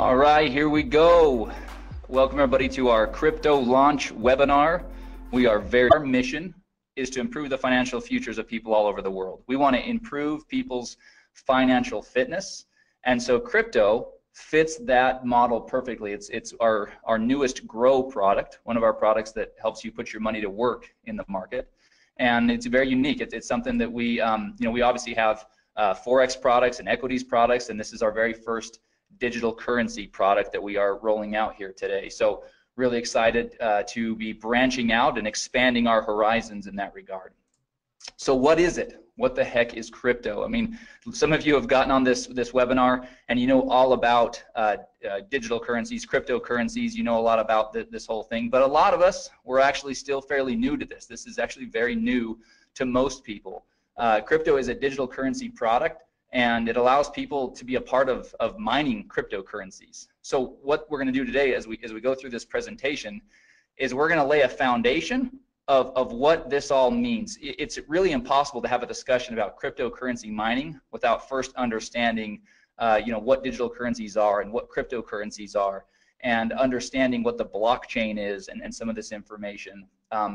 All right, here we go. Welcome everybody to our crypto launch webinar. Our mission is to improve the financial futures of people all over the world. We want to improve people's financial fitness, and so crypto fits that model perfectly. It's our newest Grow product, one of our products that helps you put your money to work in the market, and it's very unique. It's something that we we obviously have forex products and equities products, and this is our very first digital currency product that we are rolling out here today. So really excited to be branching out and expanding our horizons in that regard. So what is it? What the heck is crypto? I mean, some of you have gotten on this webinar and you know all about digital currencies, cryptocurrencies, you know a lot about this whole thing, but a lot of us, we're actually still fairly new to this. This is actually very new to most people. Crypto is a digital currency product, and it allows people to be a part of mining cryptocurrencies. So what we're going to do today as we go through this presentation is we're going to lay a foundation of what this all means. It's really impossible to have a discussion about cryptocurrency mining without first understanding what digital currencies are and what cryptocurrencies are, and understanding what the blockchain is and some of this information.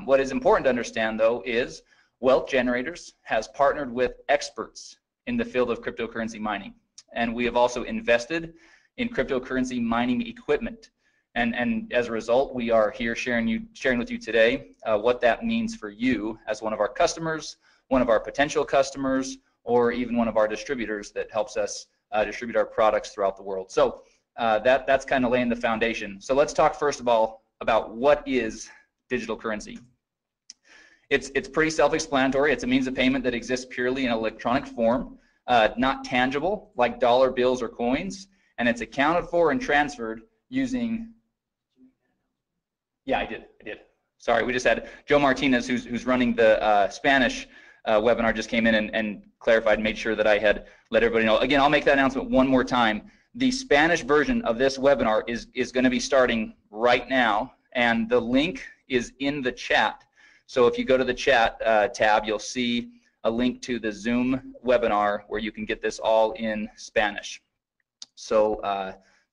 What is important to understand though is Wealth Generators has partnered with experts in the field of cryptocurrency mining, and we have also invested in cryptocurrency mining equipment, and as a result we are here sharing with you today what that means for you as one of our customers, one of our potential customers, or even one of our distributors that helps us distribute our products throughout the world. So that's kind of laying the foundation. So let's talk first of all about what is digital currency. It's pretty self-explanatory. It's a means of payment that exists purely in electronic form, not tangible like dollar bills or coins, and it's accounted for and transferred using. Yeah, I did. Sorry, we just had Joe Martinez, who's running the Spanish webinar, just came in and clarified and made sure that I had let everybody know. Again, I'll make that announcement one more time. The Spanish version of this webinar is going to be starting right now, and the link is in the chat. So if you go to the chat tab, you'll see a link to the Zoom webinar where you can get this all in Spanish. So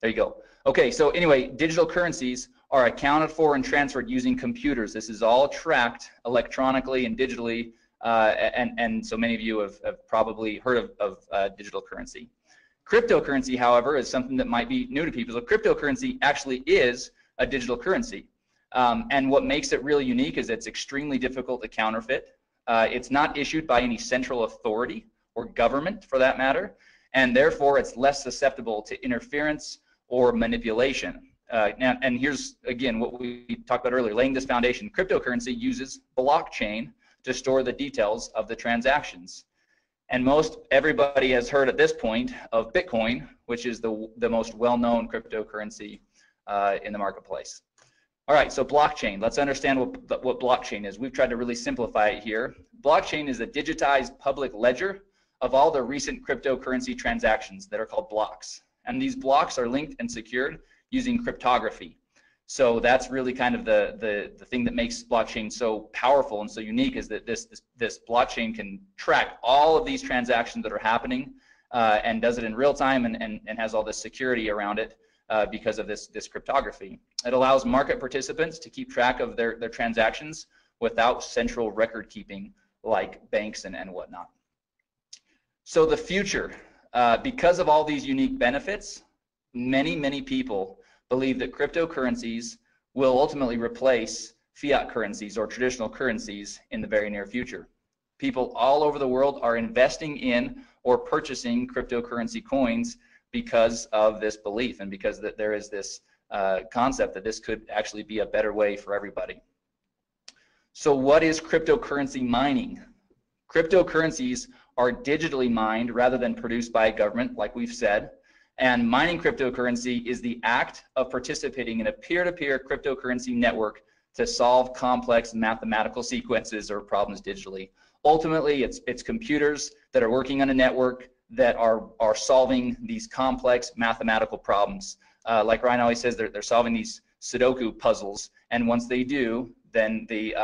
there you go. Okay, so anyway, digital currencies are accounted for and transferred using computers. This is all tracked electronically and digitally, and so many of you have probably heard of digital currency. Cryptocurrency, however, is something that might be new to people. So cryptocurrency actually is a digital currency. And what makes it really unique is it's extremely difficult to counterfeit. It's not issued by any central authority or government for that matter, and therefore it's less susceptible to interference or manipulation. And here's again what we talked about earlier, laying this foundation. Cryptocurrency uses blockchain to store the details of the transactions. And most everybody has heard at this point of Bitcoin, which is the most well-known cryptocurrency in the marketplace. All right, so blockchain. Let's understand what blockchain is. We've tried to really simplify it here. Blockchain is a digitized public ledger of all the recent cryptocurrency transactions that are called blocks. And these blocks are linked and secured using cryptography. So that's really kind of the thing that makes blockchain so powerful and so unique, is that this blockchain can track all of these transactions that are happening and does it in real time and has all this security around it. Because of this cryptography. It allows market participants to keep track of their transactions without central record keeping like banks and whatnot. So the future, because of all these unique benefits, many people believe that cryptocurrencies will ultimately replace fiat currencies or traditional currencies in the very near future. People all over the world are investing in or purchasing cryptocurrency coins because of this belief and because that there is this concept that this could actually be a better way for everybody. So what is cryptocurrency mining? Cryptocurrencies are digitally mined rather than produced by a government, like we've said, and mining cryptocurrency is the act of participating in a peer-to-peer cryptocurrency network to solve complex mathematical sequences or problems digitally. Ultimately, it's computers that are working on a network that are solving these complex mathematical problems. Like Ryan always says, they're solving these Sudoku puzzles, and once they do, then the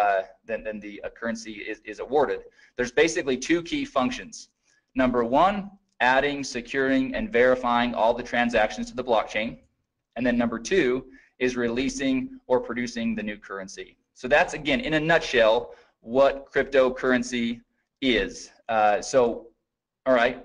currency is awarded. There's basically two key functions. Number one, adding, securing, and verifying all the transactions to the blockchain. And then number 2 is releasing or producing the new currency. So that's, again, in a nutshell, what cryptocurrency is. All right,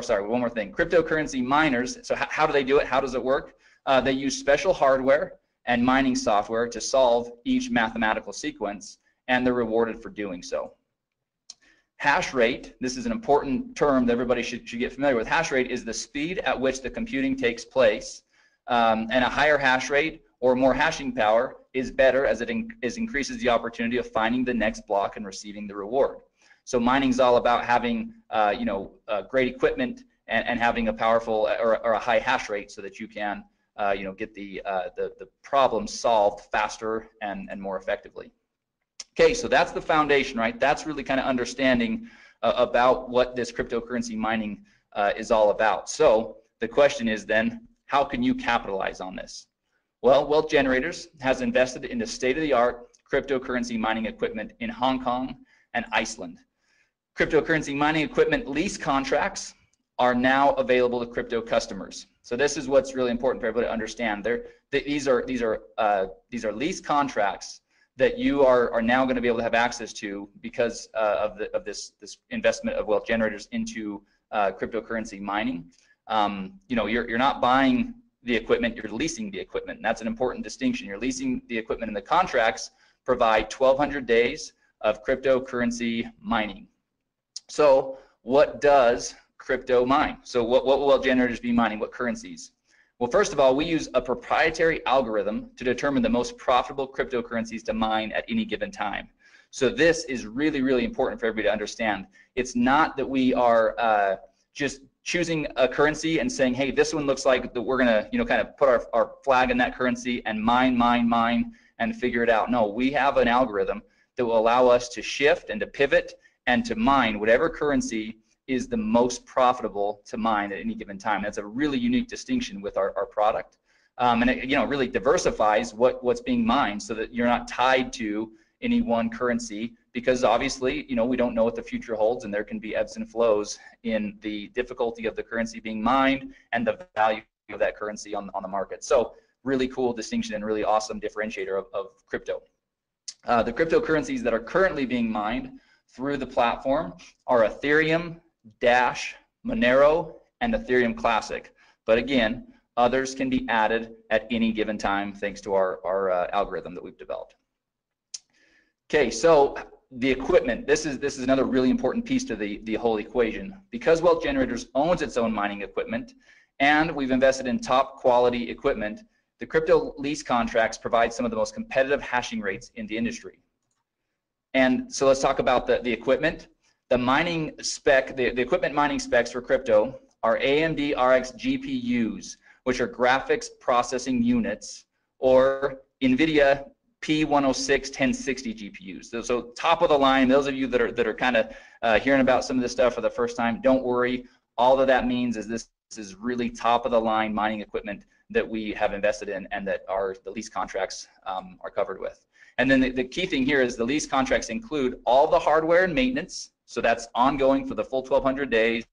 sorry, one more thing. Cryptocurrency miners, so how do they do it? How does it work? They use special hardware and mining software to solve each mathematical sequence, and they're rewarded for doing so. Hash rate, this is an important term that everybody should get familiar with. Hash rate is the speed at which the computing takes place, and a higher hash rate or more hashing power is better, as it increases the opportunity of finding the next block and receiving the reward. So mining is all about having great equipment and having a powerful or a high hash rate so that you can get the problem solved faster and more effectively. Okay, so that's the foundation, right? That's really kind of understanding about what this cryptocurrency mining is all about. So the question is then, how can you capitalize on this? Well, Wealth Generators has invested in the state-of-the-art cryptocurrency mining equipment in Hong Kong and Iceland. Cryptocurrency mining equipment lease contracts are now available to crypto customers. So this is what's really important for everybody to understand. These are lease contracts that you are now going to be able to have access to because of this investment of Wealth Generators into cryptocurrency mining. You're not buying the equipment, you're leasing the equipment, and that's an important distinction. You're leasing the equipment, and the contracts provide 1,200 days of cryptocurrency mining. So what does crypto mine? So what will Wealth Generators be mining? What currencies? Well, first of all, we use a proprietary algorithm to determine the most profitable cryptocurrencies to mine at any given time. So this is really, really important for everybody to understand. It's not that we are just choosing a currency and saying, hey, this one looks like that we're going to kind of put our flag in that currency and mine and figure it out. No, we have an algorithm that will allow us to shift and to pivot and to mine whatever currency is the most profitable to mine at any given time. That's a really unique distinction with our product. And it really diversifies what's being mined so that you're not tied to any one currency, because obviously we don't know what the future holds, and there can be ebbs and flows in the difficulty of the currency being mined and the value of that currency on the market. So really cool distinction and really awesome differentiator of crypto. The cryptocurrencies that are currently being mined through the platform are Ethereum, Dash, Monero, and Ethereum Classic. But again, others can be added at any given time thanks to our algorithm that we've developed. Okay, so the equipment, this is another really important piece to the whole equation. Because Wealth Generators owns its own mining equipment and we've invested in top quality equipment, the crypto lease contracts provide some of the most competitive hashing rates in the industry. And so let's talk about the equipment. The mining spec, the equipment mining specs for crypto are AMD RX GPUs, which are graphics processing units, or NVIDIA P106 1060 GPUs. So top of the line. Those of you that are kind of hearing about some of this stuff for the first time, don't worry. All that means is this is really top of the line mining equipment that we have invested in and that the lease contracts are covered with. And then the key thing here is the lease contracts include all the hardware and maintenance, so that's ongoing for the full 1,200 days,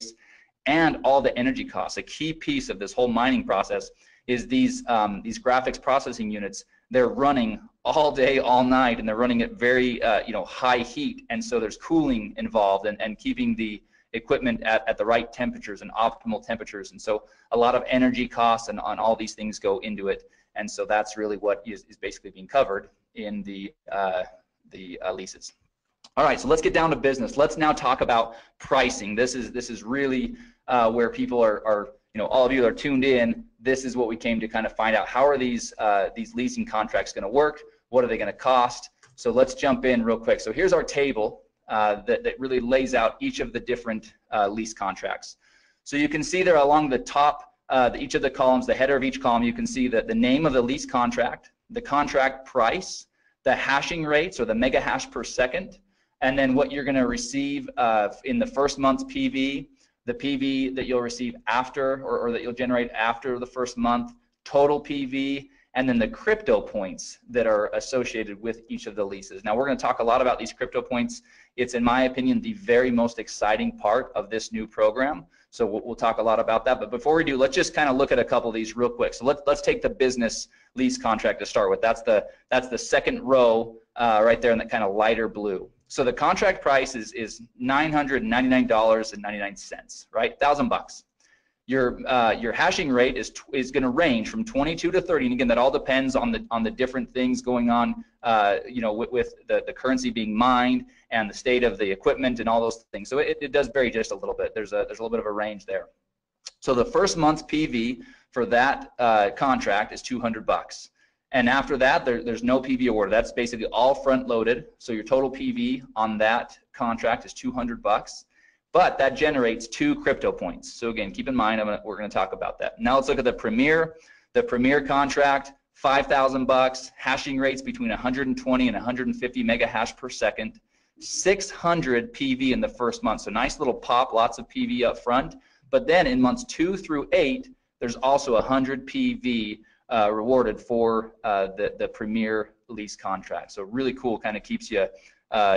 and all the energy costs. A key piece of this whole mining process is these graphics processing units. They're running all day, all night, and they're running at very high heat, and so there's cooling involved and keeping the equipment at the right temperatures and optimal temperatures, and so a lot of energy costs and on all these things go into it, and so that's really what is basically being covered in the leases. All right, so let's get down to business. Let's now talk about pricing. This is really where people are all of you are tuned in. This is what we came to kind of find out. How are these leasing contracts going to work? What are they going to cost? So let's jump in real quick. So here's our table that really lays out each of the different lease contracts. So you can see there along the top, each of the columns, the header of each column, you can see that the name of the lease contract, the contract price, the hashing rates or the mega hash per second, and then what you're going to receive in the first month's PV, the PV that you'll receive after or that you'll generate after the first month, total PV, and then the crypto points that are associated with each of the leases. Now we're going to talk a lot about these crypto points It's, in my opinion, the very most exciting part of this new program. So we'll talk a lot about that. But before we do, let's just kind of look at a couple of these real quick. So let's take the business lease contract to start with. That's the second row right there in that kind of lighter blue. So the contract price is $999.99, right? $1,000. Your hashing rate is going to range from 22 to 30, and again, that all depends on the different things going on, you know, with the currency being mined and the state of the equipment and all those things. So it does vary just a little bit. There's a little bit of a range there. So the first month's PV for that contract is $200, and after that, there's no PV awarded. That's basically all front loaded. So your total PV on that contract is $200. But that generates 2 crypto points. So again, keep in mind, we're going to talk about that. Now let's look at the Premier. The Premier contract, $5,000, hashing rates between 120 and 150 mega hash per second, 600 PV in the first month. So nice little pop, lots of PV up front. But then in months 2 through 8, there's also 100 PV rewarded for the Premier lease contract. So really cool, kind of keeps you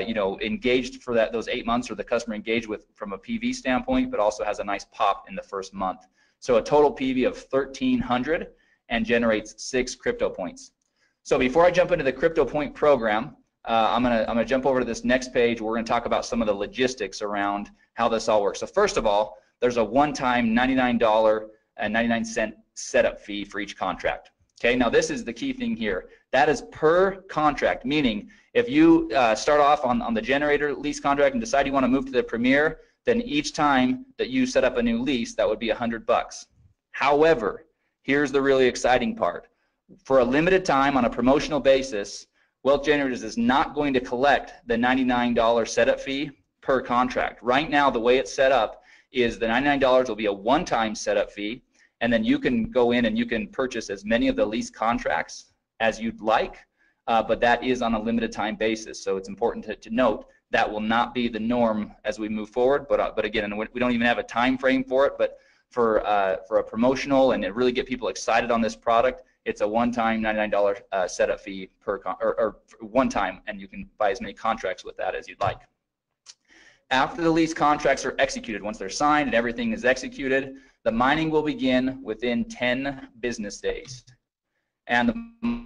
you know, engaged for those 8 months, or the customer engaged with from a PV standpoint, but also has a nice pop in the first month. So a total PV of 1,300 and generates 6 crypto points. So before I jump into the crypto point program, I'm gonna jump over to this next page. We're gonna talk about some of the logistics around how this all works. So first of all, there's a one-time $99.99 setup fee for each contract. Okay, now this is the key thing here. That is per contract, meaning if you start off on the generator lease contract and decide you want to move to the Premier, then each time that you set up a new lease, that would be $100. However, here's the really exciting part. For a limited time on a promotional basis, Wealth Generators is not going to collect the $99 setup fee per contract. Right now, the way it's set up is the $99 will be a one-time setup fee, and then you can go in and you can purchase as many of the lease contracts as you'd like, but that is on a limited time basis. So it's important to note that will not be the norm as we move forward. But again, we don't even have a time frame for it. But for a promotional and to really get people excited on this product, it's a one-time $99 setup fee per or one time, and you can buy as many contracts with that as you'd like. After the lease contracts are executed, once they're signed and everything is executed, the mining will begin within 10 business days. And the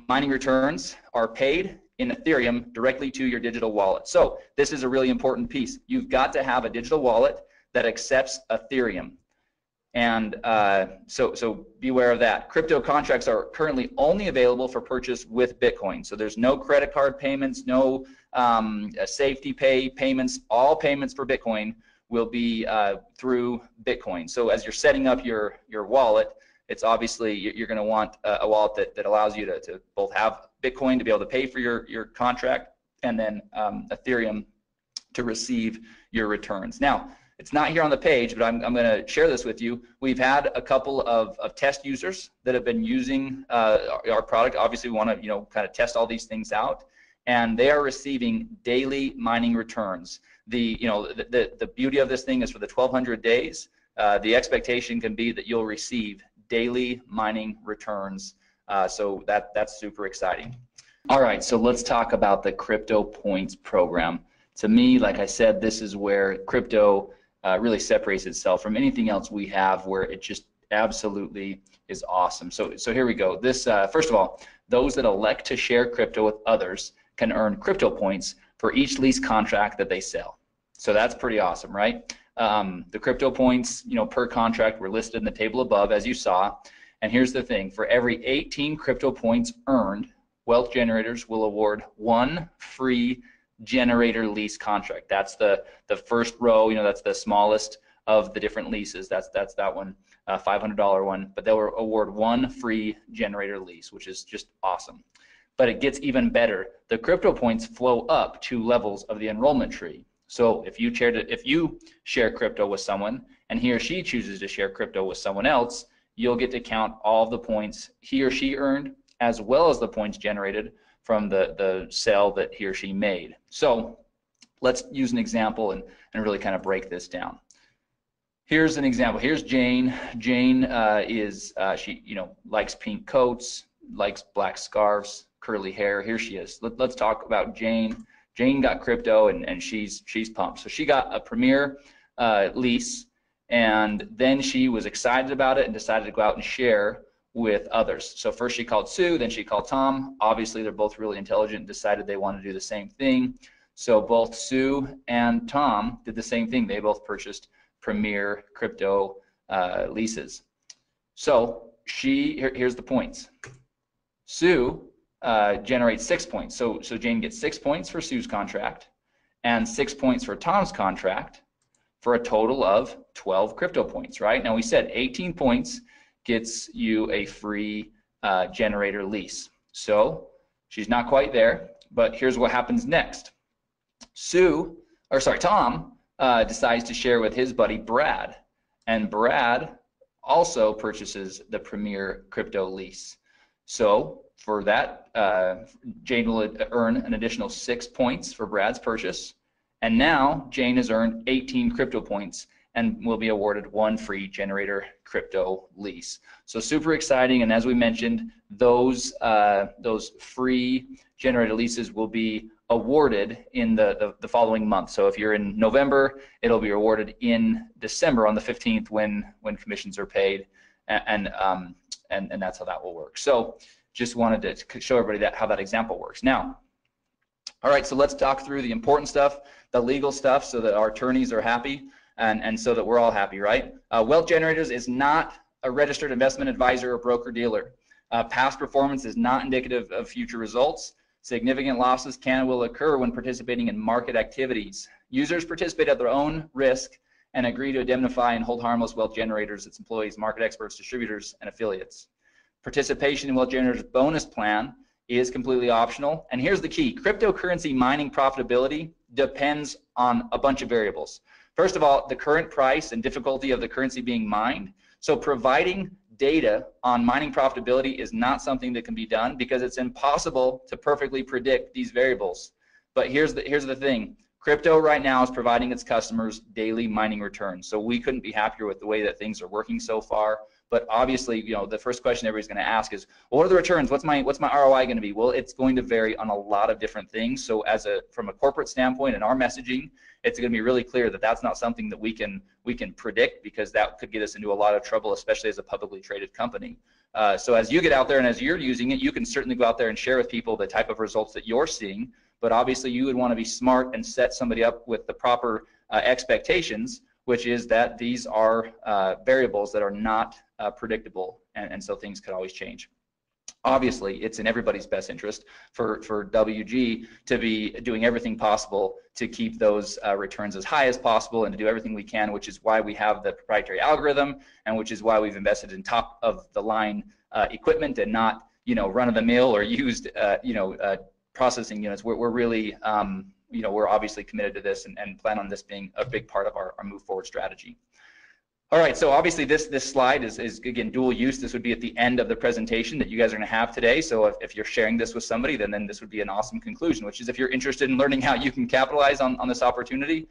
mining returns are paid in Ethereum directly to your digital wallet. So this is a really important piece. You've got to have a digital wallet that accepts Ethereum. And so beware of that. Crypto contracts are currently only available for purchase with Bitcoin. So there's no credit card payments, no safety pay payments. All payments for Bitcoin will be through Bitcoin. So as you're setting up your wallet, it's obviously you're going to want a wallet that allows you to both have Bitcoin to be able to pay for your contract, and then Ethereum to receive your returns. Now, it's not here on the page, but I'm going to share this with you. We've had a couple of test users that have been using our product. Obviously, we want to kind of test all these things out, and they are receiving daily mining returns. The beauty of this thing is for the 1,200 days, the expectation can be that you'll receive daily mining returns. So that's super exciting. All right, so let's talk about the Crypto Points program. To me, like I said, this is where crypto really separates itself from anything else we have, where it just absolutely is awesome. So here we go. This first of all, those that elect to share crypto with others can earn crypto points for each lease contract that they sell. So that's pretty awesome, right? The crypto points, per contract were listed in the table above, as you saw. And here's the thing: for every 18 crypto points earned, Wealth Generators will award 1 free generator lease contract. That's the first row. That's the smallest of the different leases. That's that one, $500 one. But they'll award 1 free generator lease, which is just awesome. But it gets even better. The crypto points flow up 2 levels of the enrollment tree. So if you share crypto with someone and he or she chooses to share crypto with someone else, you'll get to count all of the points he or she earned, as well as the points generated from the sale that he or she made. So let's use an example and really kind of break this down. Here's an example. Here's Jane. Jane she likes pink coats, likes black scarves, curly hair. Here she is. Let's talk about Jane. Jane got crypto, and she's pumped. So she got a Premier lease, and then she was excited about it and decided to go out and share with others. So first she called Sue, then she called Tom. Obviously, they're both really intelligent and decided they want to do the same thing. So both Sue and Tom did the same thing. They both purchased Premier crypto leases. So here's the points. Sue generates 6 points. So Jane gets 6 points for Sue's contract and 6 points for Tom's contract, for a total of 12 crypto points, right? Now we said 18 points gets you a free generator lease. So she's not quite there, but here's what happens next. Tom decides to share with his buddy Brad, and Brad also purchases the Premier crypto lease. So for that, Jane will earn an additional 6 points for Brad's purchase, and now Jane has earned 18 crypto points and will be awarded 1 free generator crypto lease. So super exciting, and as we mentioned, those free generator leases will be awarded in the following month. So if you're in November, it'll be awarded in December on the 15th when commissions are paid, and that's how that will work. So just wanted to show everybody how that example works. Now, all right, so let's talk through the important stuff, the legal stuff, so that our attorneys are happy and so that we're all happy, right? Wealth Generators is not a registered investment advisor or broker-dealer. Past performance is not indicative of future results. Significant losses can and will occur when participating in market activities. Users participate at their own risk and agree to indemnify and hold harmless Wealth Generators, its employees, market experts, distributors, and affiliates. Participation in Wealth Generators bonus plan is completely optional. And here's the key: cryptocurrency mining profitability depends on a bunch of variables. First of all, the current price and difficulty of the currency being mined. So providing data on mining profitability is not something that can be done because it's impossible to perfectly predict these variables. But here's the thing: crypto right now is providing its customers daily mining returns. So we couldn't be happier with the way that things are working so far. But obviously, you know, the first question everybody's going to ask is, well, what are the returns? What's my ROI going to be? Well, it's going to vary on a lot of different things. So from a corporate standpoint and our messaging, it's going to be really clear that that's not something that we can predict, because that could get us into a lot of trouble, especially as a publicly traded company. So as you get out there and as you're using it, you can certainly go out there and share with people the type of results that you're seeing. But obviously, you would want to be smart and set somebody up with the proper expectations, which is that these are variables that are not predictable, and so things could always change. Obviously, it's in everybody's best interest for WG to be doing everything possible to keep those returns as high as possible and to do everything we can, which is why we have the proprietary algorithm, and which is why we've invested in top of the line equipment and not, you know, run-of-the-mill or used processing units. We're really you know, we're obviously committed to this and plan on this being a big part of our move forward strategy. All right, so obviously this slide is again dual use. This would be at the end of the presentation that you guys are going to have today. So if you're sharing this with somebody, then this would be an awesome conclusion, which is if you're interested in learning how you can capitalize on this opportunity,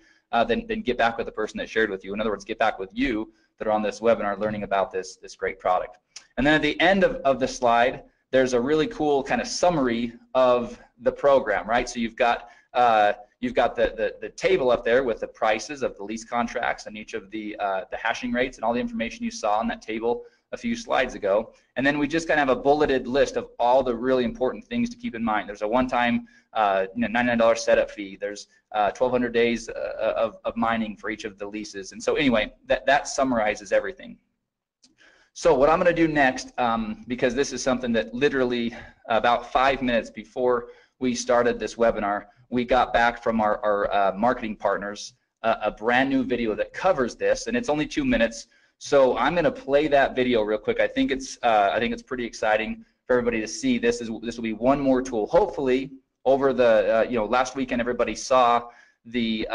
then get back with the person that shared with you. In other words, get back with you that are on this webinar learning about this great product. And then at the end of the slide, there's a really cool kind of summary of the program, right? So you've got the table up there with the prices of the lease contracts and each of the hashing rates and all the information you saw on that table a few slides ago. And then we just kind of have a bulleted list of all the really important things to keep in mind. There's a one-time $99 setup fee. There's 1,200 days of mining for each of the leases. And so anyway, that summarizes everything. So what I'm going to do next, because this is something that literally about 5 minutes before we started this webinar, we got back from our marketing partners a brand new video that covers this, and it's only 2 minutes. So I'm going to play that video real quick. I think it's pretty exciting for everybody to see. This will be one more tool. Hopefully, over the last weekend, everybody saw the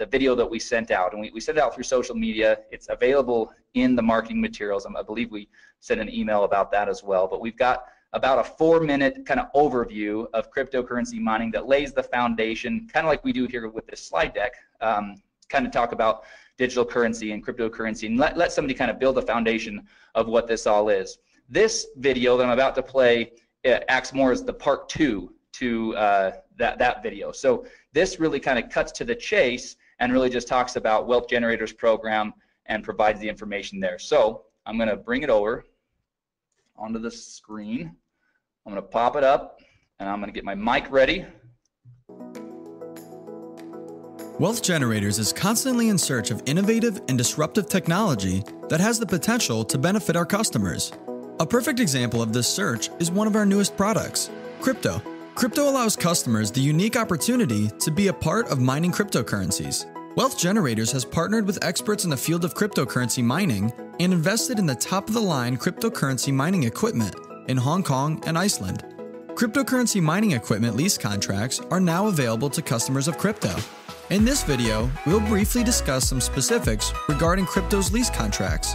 video that we sent out, and we sent it out through social media. It's available in the marketing materials. I believe we sent an email about that as well. But we've got about a 4-minute kind of overview of cryptocurrency mining that lays the foundation, kind of like we do here with this slide deck, kind of talk about digital currency and cryptocurrency, and let somebody kind of build a foundation of what this all is. This video that I'm about to play acts more as the part 2 to that video. So this really kind of cuts to the chase and really just talks about Wealth Generators program and provides the information there. So I'm going to bring it over onto the screen. I'm going to pop it up, and I'm going to get my mic ready. Wealth Generators is constantly in search of innovative and disruptive technology that has the potential to benefit our customers. A perfect example of this search is one of our newest products, crypto. Crypto allows customers the unique opportunity to be a part of mining cryptocurrencies. Wealth Generators has partnered with experts in the field of cryptocurrency mining and invested in the top-of-the-line cryptocurrency mining equipment in Hong Kong and Iceland. Cryptocurrency mining equipment lease contracts are now available to customers of crypto. In this video, we'll briefly discuss some specifics regarding crypto's lease contracts.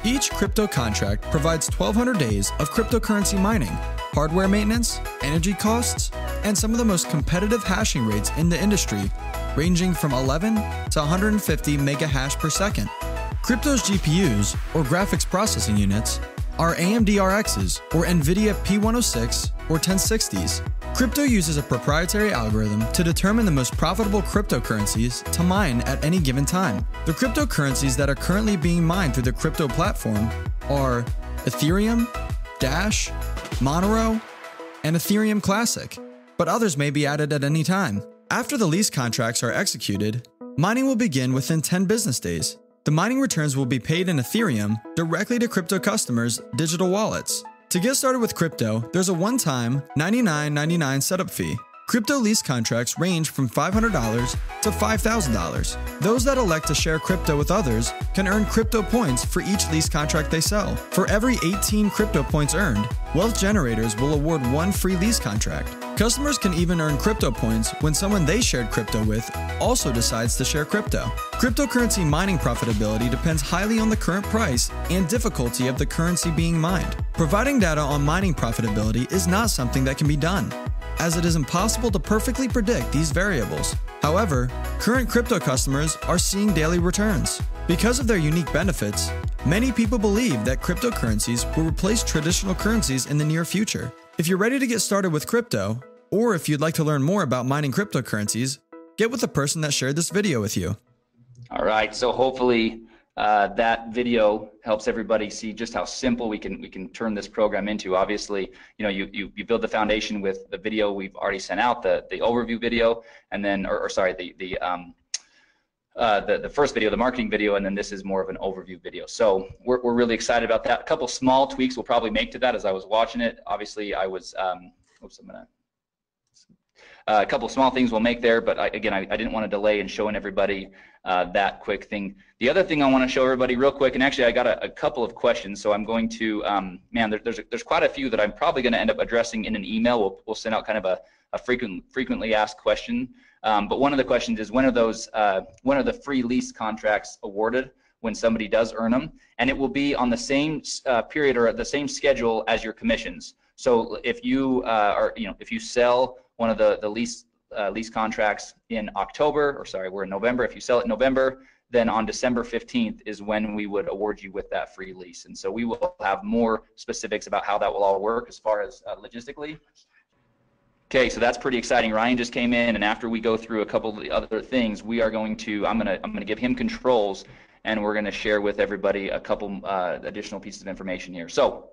Each crypto contract provides 1,200 days of cryptocurrency mining, hardware maintenance, energy costs, and some of the most competitive hashing rates in the industry, ranging from 11 to 150 mega hash per second. Crypto's GPUs, or graphics processing units, are AMD RXs, or NVIDIA P106 or 1060s. Crypto uses a proprietary algorithm to determine the most profitable cryptocurrencies to mine at any given time. The cryptocurrencies that are currently being mined through the crypto platform are Ethereum, Dash, Monero, and Ethereum Classic, but others may be added at any time. After the lease contracts are executed, mining will begin within 10 business days. The mining returns will be paid in Ethereum directly to crypto customers' digital wallets. To get started with crypto, there's a one-time $99.99 setup fee. Crypto lease contracts range from $500 to $5,000. Those that elect to share crypto with others can earn crypto points for each lease contract they sell. For every 18 crypto points earned, Wealth Generators will award one free lease contract. Customers can even earn crypto points when someone they shared crypto with also decides to share crypto. Cryptocurrency mining profitability depends highly on the current price and difficulty of the currency being mined. Providing data on mining profitability is not something that can be done, as it is impossible to perfectly predict these variables. However, current crypto customers are seeing daily returns. Because of their unique benefits, many people believe that cryptocurrencies will replace traditional currencies in the near future. If you're ready to get started with crypto, or if you'd like to learn more about mining cryptocurrencies, get with the person that shared this video with you. All right, so hopefully that video helps everybody see just how simple we can turn this program into. Obviously, you build the foundation with the video we've already sent out, the overview video, and then, the first video, the marketing video, and then this is more of an overview video. So we're really excited about that. A couple small tweaks we'll probably make to that as I was watching it. Obviously, I was, a couple small things we'll make there, but I didn't want to delay in showing everybody that quick thing. The other thing I want to show everybody real quick, and actually I got a couple of questions, so I'm going to, there's quite a few that I'm probably going to end up addressing in an email. We'll send out kind of a frequently asked question. But one of the questions is, when are the free lease contracts awarded when somebody does earn them? And it will be on the same period or the same schedule as your commissions. So if you if you sell one of the lease contracts in October, or sorry, we're in November. If you sell it in November, then on December 15th is when we would award you with that free lease. And so we will have more specifics about how that will all work as far as logistically. Okay, so that's pretty exciting. Ryan just came in, and after we go through a couple of the other things, we are going to, I'm gonna give him controls, and we're gonna share with everybody a couple additional pieces of information here. So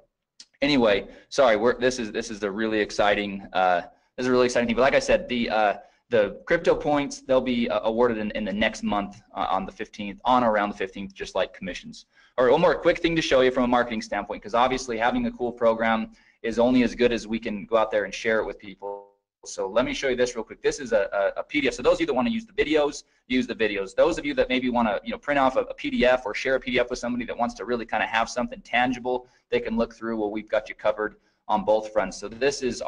anyway, sorry, this is a really exciting thing. But like I said, the crypto points, they'll be awarded in the next month on the 15th, on or around the 15th, just like commissions. All right, one more quick thing to show you from a marketing standpoint, because obviously having a cool program is only as good as we can go out there and share it with people. So let me show you this real quick. This is a PDF. So those of you that want to use the videos, use the videos. Those of you that maybe want to print off a PDF or share a PDF with somebody that wants to really kind of have something tangible they can look through, well, we've got you covered on both fronts. So this is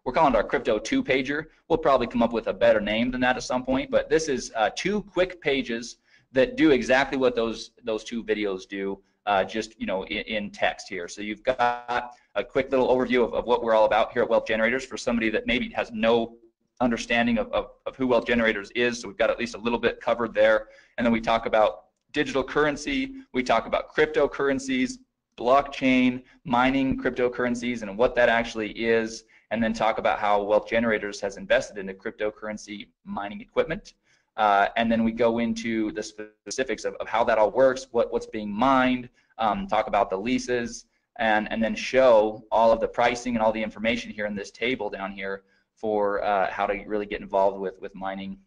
we're calling it our Crypto 2-pager. We'll probably come up with a better name than that at some point, but this is 2 quick pages that do exactly what those 2 videos do, just in text here. So you've got a quick little overview of what we're all about here at Wealth Generators for somebody that maybe has no understanding of who Wealth Generators is. So we've got at least a little bit covered there. And then we talk about digital currency, we talk about cryptocurrencies, blockchain, mining cryptocurrencies, and what that actually is, and then talk about how Wealth Generators has invested into cryptocurrency mining equipment. And then we go into the specifics of how that all works, what's being mined, talk about the leases, and then show all of the pricing and all the information here in this table down here for how to really get involved with mining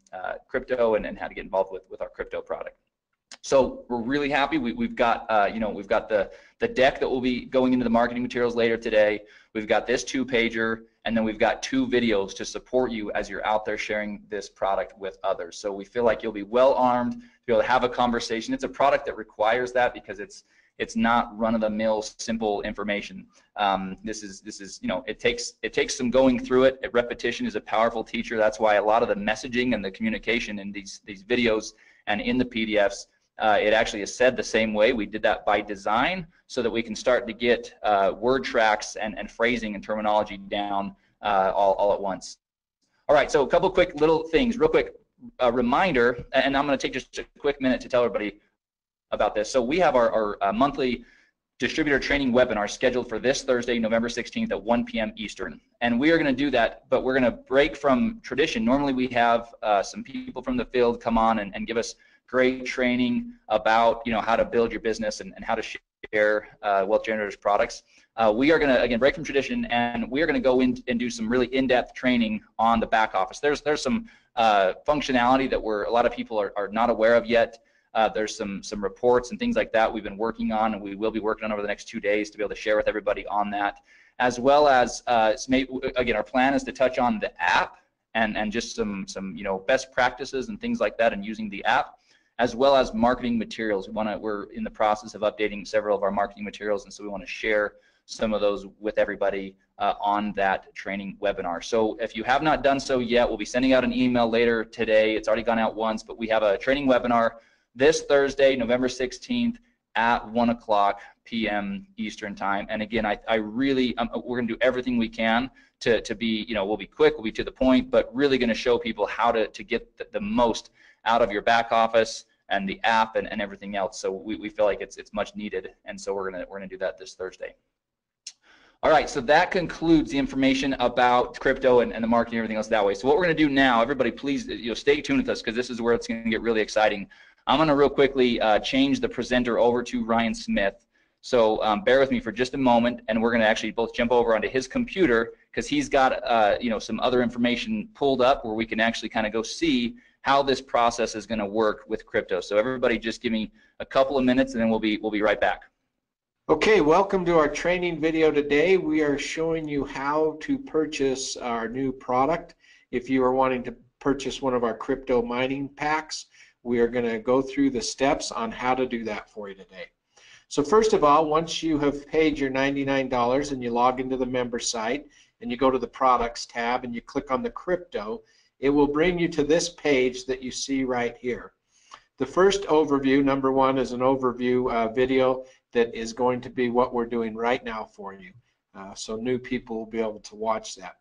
crypto and how to get involved with our crypto product. So we're really happy. We've got we've got the deck that will be going into the marketing materials later today. We've got this 2-pager, and then we've got 2 videos to support you as you're out there sharing this product with others. So we feel like you'll be well armed to be able to have a conversation. It's a product that requires that because it's not run-of-the-mill simple information. This is it takes some going through it. Repetition is a powerful teacher. That's why a lot of the messaging and the communication in these videos and in the PDFs, it actually is said the same way. We did that by design so that we can start to get word tracks and phrasing and terminology down all at once. All right, so a couple quick little things, real quick reminder, and I'm going to take just a quick minute to tell everybody about this. So we have our monthly distributor training webinar scheduled for this Thursday, November 16th at 1 p.m. Eastern. And we are going to do that, but we're going to break from tradition. Normally we have some people from the field come on and give us great training about how to build your business and how to share Wealth Generators products. We are going to again break from tradition, and we are going to go in and do some really in-depth training on the back office. There's some functionality that a lot of people are not aware of yet. There's some reports and things like that we've been working on, and we will be working on over the next 2 days to be able to share with everybody on that, as well as again, our plan is to touch on the app and just some best practices and things like that and using the app, as well as marketing materials. We're in the process of updating several of our marketing materials, and so we want to share some of those with everybody on that training webinar. So if you have not done so yet, we'll be sending out an email later today. It's already gone out once, but we have a training webinar this Thursday, November 16th at 1 p.m. Eastern time. And again, we're going to do everything we can to be, we'll be quick, we'll be to the point, but really going to show people how to get the most out of your back office and the app and everything else. So we feel like it's much needed, and so we're gonna do that this Thursday. All right, so that concludes the information about crypto and the marketing and everything else that way. So what we're gonna do now, everybody please stay tuned with us, because this is where it's gonna get really exciting. I'm gonna real quickly change the presenter over to Ryan Smith. So bear with me for just a moment, and we're gonna actually both jump over onto his computer, because he's got some other information pulled up where we can actually kind of go see how this process is going to work with crypto. So everybody just give me a couple of minutes, and then we'll be right back. Okay, welcome to our training video today. We are showing you how to purchase our new product. If you are wanting to purchase one of our crypto mining packs, we are going to go through the steps on how to do that for you today. So first of all, once you have paid your $99 and you log into the member site and you go to the products tab and you click on the crypto, it will bring you to this page that you see right here. The first overview, number one, is an overview video that is going to be what we're doing right now for you. So new people will be able to watch that.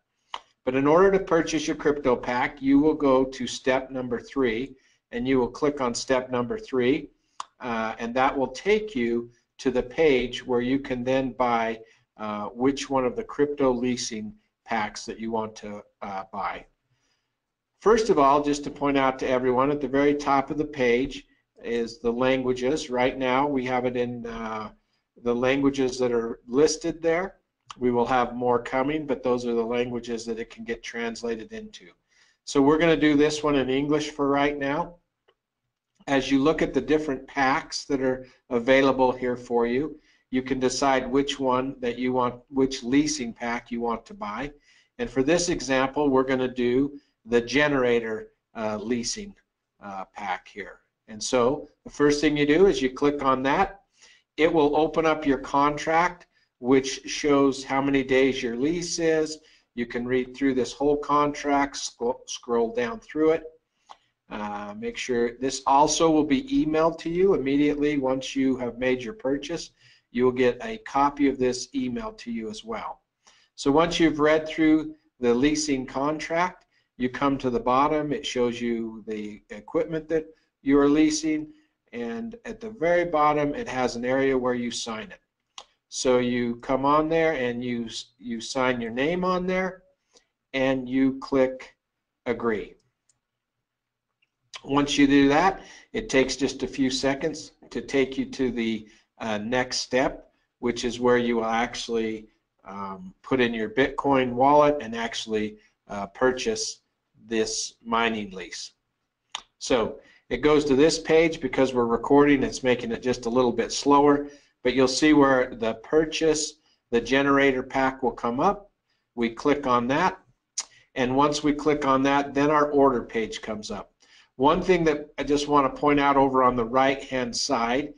But in order to purchase your crypto pack, you will go to step number 3, and you will click on step number 3, and that will take you to the page where you can then buy which one of the crypto leasing packs that you want to buy. First of all, just to point out to everyone, at the very top of the page is the languages. Right now we have it in the languages that are listed there. We will have more coming, but those are the languages that it can get translated into. So we're going to do this one in English for right now. As you look at the different packs that are available here for you, you can decide which one that you want, which leasing pack you want to buy. And for this example, we're going to do the generator leasing pack here. And so the first thing you do is you click on that. It will open up your contract, which shows how many days your lease is. You can read through this whole contract, scroll down through it. Make sure this also will be emailed to you immediately once you have made your purchase. You will get a copy of this emailed to you as well. So once you've read through the leasing contract, you come to the bottom. It shows you the equipment that you are leasing, and at the very bottom it has an area where you sign it. So you come on there and you sign your name on there, and you click agree. Once you do that, it takes just a few seconds to take you to the next step, which is where you will actually put in your Bitcoin wallet and actually purchase this mining lease. So it goes to this page. Because we're recording, it's making it just a little bit slower, but you'll see where the purchase, the generator pack will come up. We click on that, and once we click on that, then our order page comes up. One thing that I just want to point out over on the right hand side,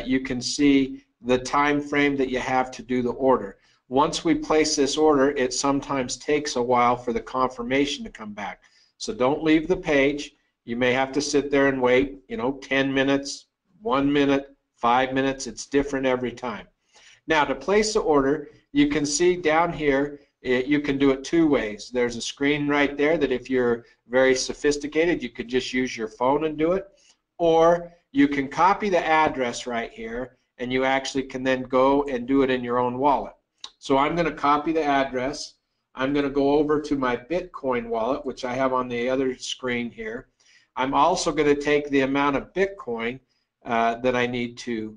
you can see the time frame that you have to do the order. Once we place this order, it sometimes takes a while for the confirmation to come back. So don't leave the page. You may have to sit there and wait, 10 minutes, 1 minute, 5 minutes. It's different every time. Now, to place the order, you can see down here, you can do it two ways. There's a screen right there that if you're very sophisticated, you could just use your phone and do it. Or you can copy the address right here, and you actually can then go and do it in your own wallet. So I'm going to copy the address. I'm going to go over to my Bitcoin wallet, which I have on the other screen here. I'm also going to take the amount of Bitcoin that I need to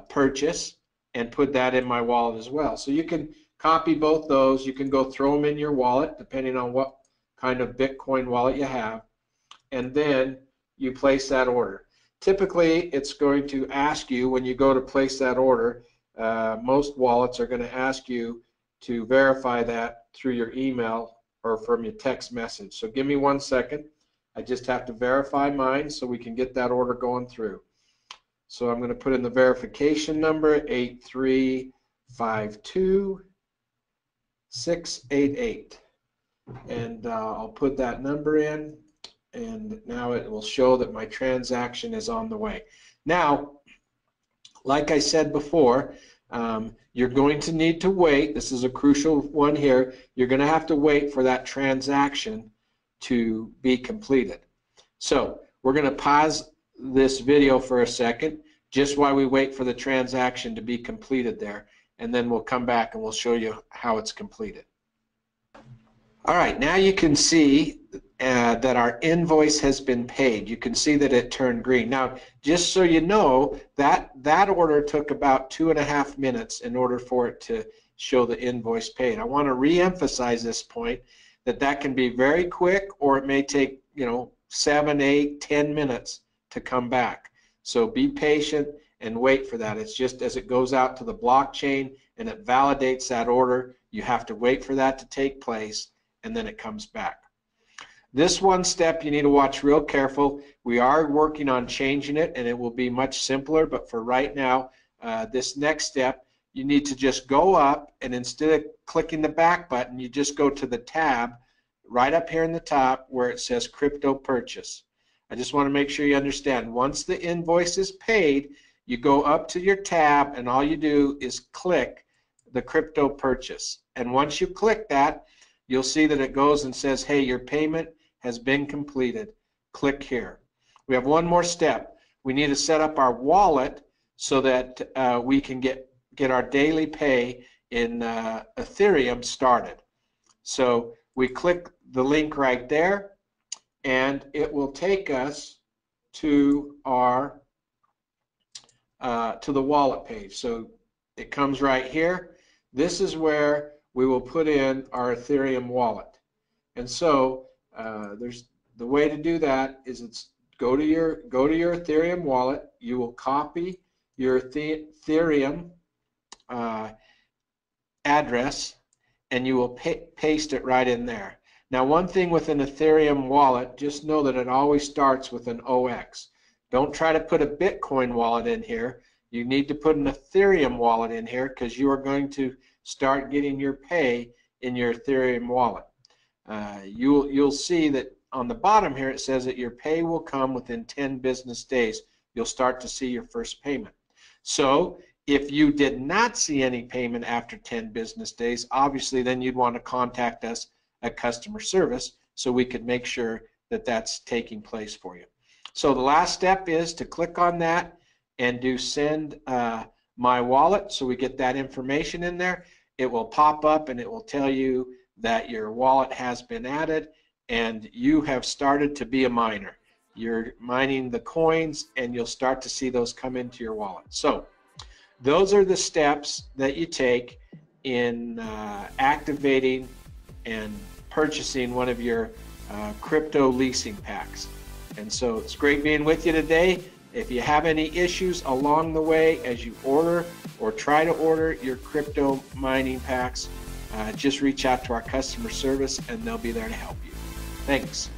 purchase and put that in my wallet as well. So you can copy both those. You can go throw them in your wallet, depending on what kind of Bitcoin wallet you have, and then you place that order. Typically, it's going to ask you when you go to place that order, most wallets are going to ask you to verify that through your email or from your text message. So give me 1 second. I just have to verify mine so we can get that order going through. So I'm going to put in the verification number 8352688, and I'll put that number in, and now it will show that my transaction is on the way. Now, like I said before, you're going to need to wait. This is a crucial one here. You're going to have to wait for that transaction to be completed. So we're going to pause this video for a second just while we wait for the transaction to be completed there, and then we'll come back and we'll show you how it's completed. All right, now you can see that our invoice has been paid. You can see that it turned green. Now, just so you know, that order took about 2.5 minutes in order for it to show the invoice paid. I want to re-emphasize this point, that can be very quick, or it may take 7, 8, 10 minutes to come back. So be patient and wait for that. It's just as it goes out to the blockchain and it validates that order, you have to wait for that to take place, and then it comes back. This one step you need to watch real careful. We are working on changing it, and it will be much simpler, but for right now, this next step, you need to just go up, and instead of clicking the back button, you just go to the tab right up here in the top where it says Crypto Purchase. I just want to make sure you understand. Once the invoice is paid, you go up to your tab, and all you do is click the Crypto Purchase. And once you click that, you'll see that it goes and says, hey, your payment has been completed. Click here. We have one more step. We need to set up our wallet so that we can get our daily pay in Ethereum started. So we click the link right there, and it will take us to our to the wallet page. So it comes right here. This is where we will put in our Ethereum wallet. And so there's the way to do that is go to your Ethereum wallet. You will copy your Ethereum address, and you will paste it right in there. Now, one thing with an Ethereum wallet, just know that it always starts with an OX. Don't try to put a Bitcoin wallet in here. You need to put an Ethereum wallet in here, because you are going to start getting your pay in your Ethereum wallet. You'll see that on the bottom here it says that your pay will come within 10 business days. You'll start to see your first payment. So if you did not see any payment after 10 business days, obviously then you'd want to contact us at customer service so we could make sure that that's taking place for you. So the last step is to click on that and do send my wallet, so we get that information in there. It will pop up and it will tell you that your wallet has been added and you have started to be a miner. You're mining the coins and you'll start to see those come into your wallet. So those are the steps that you take in activating and purchasing one of your crypto leasing packs. And so it's great being with you today. If you have any issues along the way as you order or try to order your crypto mining packs, just reach out to our customer service and they'll be there to help you. Thanks.